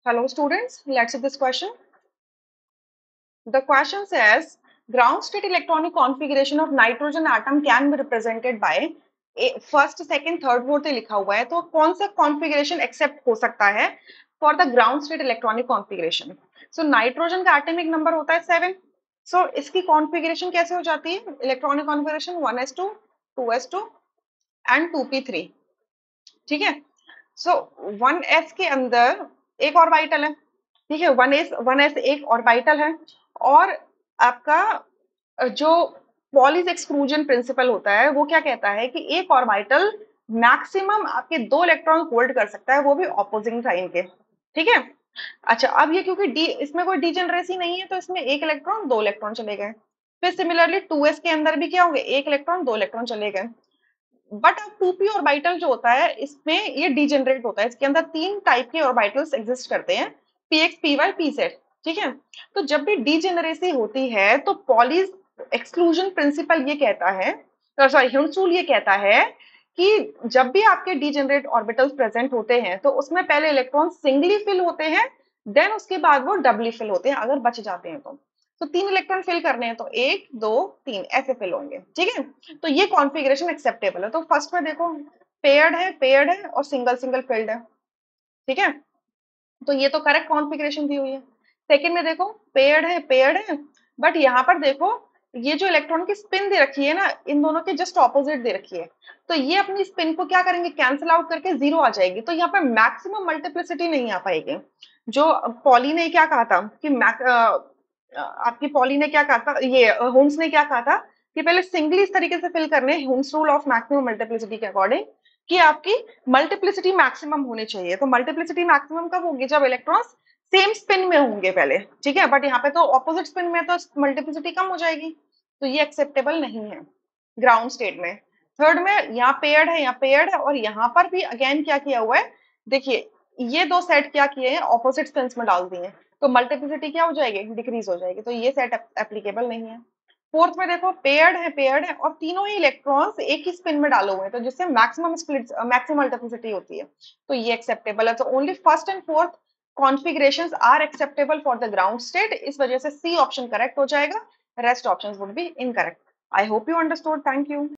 Hello students, let's see this question. The question says ground state electronic configuration of nitrogen atom can be represented by first, second, third, fourth लिखा हुआ है तो कौन सा configuration accept हो सकता है for the ground state electronic configuration. So nitrogen का atomic number होता है 7. So इसकी configuration कैसे हो जाती है? Electronic configuration 1s2, 2s2 and 2p3. ठीक है. सो 1s के अंदर एक ऑर्बिटल है. ठीक है. 1s एक ऑर्बिटल है और आपका जो पॉलीज एक्सक्लूजन प्रिंसिपल होता है वो क्या कहता है कि एक ऑर्बिटल मैक्सिमम आपके 2 इलेक्ट्रॉन होल्ड कर सकता है, वो भी ऑपोजिंग साइन के. ठीक है. अच्छा, अब ये क्योंकि डी इसमें कोई डीजेनरेसी नहीं है तो इसमें एक इलेक्ट्रॉन 2 इलेक्ट्रॉन चले गए. फिर सिमिलरली 2s के अंदर भी क्या होंगे, एक इलेक्ट्रॉन 2 इलेक्ट्रॉन चले गए. बट अब 2p ऑर्बिटल जो होता है इसमें ये डिजेनरेट होता है. इसके अंदर 3 टाइप के ऑर्बिटल्स एग्जिस्ट करते हैं, px, py, pz. ठीक है. तो जब भी डिजेनरेसी होती है तो पॉलीज एक्सक्लूजन प्रिंसिपल ये कहता है, सॉरी ह्यूम्स रूल ये कहता है कि जब भी आपके डिजेनरेट ऑर्बिटल्स प्रेजेंट होते हैं तो उसमें पहले इलेक्ट्रॉन सिंगली फिल होते हैं, देन उसके बाद वो डबली फिल होते हैं अगर बच जाते हैं तो 3 इलेक्ट्रॉन फिल करने हैं तो 1 2 3 ऐसे फिल होंगे. ठीक है. तो ये कॉन्फ़िगरेशन एक्सेप्टेबल है. तो फर्स्ट में देखो पेयर्ड है और सिंगल सिंगल फिल्ड है. ठीक है. तो ये तो करेक्ट कॉन्फ़िगरेशन दी हुई है. सेकंड में देखो पेयर्ड है बट यहाँ पर देखो ये जो इलेक्ट्रॉन की स्पिन दे रखी है ना, इन दोनों के जस्ट ऑपोजिट दे रखी है. तो ये अपनी स्पिन को क्या करेंगे, कैंसिल आउट करके 0 आ जाएगी. तो यहाँ पर मैक्सिमम मल्टीप्लिसिटी नहीं आ पाएगी. जो पॉली ने क्या कहा था कि आपकी पॉली ने क्या कहा था, ये होम्स ने क्या कहा था कि पहले सिंगली इस तरीके से फिल करने, Hund's rule of maximum multiplicity के अकॉर्डिंग, कि आपकी मल्टीप्लिसिटी मैक्सिमम होनी चाहिए. तो मल्टीप्लिसिटी मैक्सिमम कब होगी, जब इलेक्ट्रॉन्स सेम स्पिन में होंगे पहले. ठीक है. बट यहाँ पे तो ऑपोजिट स्पिन में तो मल्टीप्लिसिटी कम हो जाएगी. तो ये एक्सेप्टेबल नहीं है ग्राउंड स्टेट में. थर्ड में यहाँ पेयर्ड है और यहाँ पर भी अगेन क्या किया हुआ है, देखिए ये दो सेट क्या किए हैं, ऑपोजिट स्पिन्स में डाल दिए हैं. तो मल्टीप्लिसिटी क्या हो जाएगी, डिक्रीज हो जाएगी. तो ये सेट एप्लीकेबल नहीं है. फोर्थ में देखो पेयर्ड है और तीनों ही इलेक्ट्रॉन्स एक ही स्पिन में डाले हुए हैं, तो जिससे मैक्सिमम स्प्लिट मैक्सिमम मल्टीप्लिसिटी होती है. तो ये एक्सेप्टेबल है. तो only first and fourth configurations are acceptable for the ground state. इस वजह से सी ऑप्शन करेक्ट हो जाएगा, rest options would be incorrect. I hope you understood. Thank you.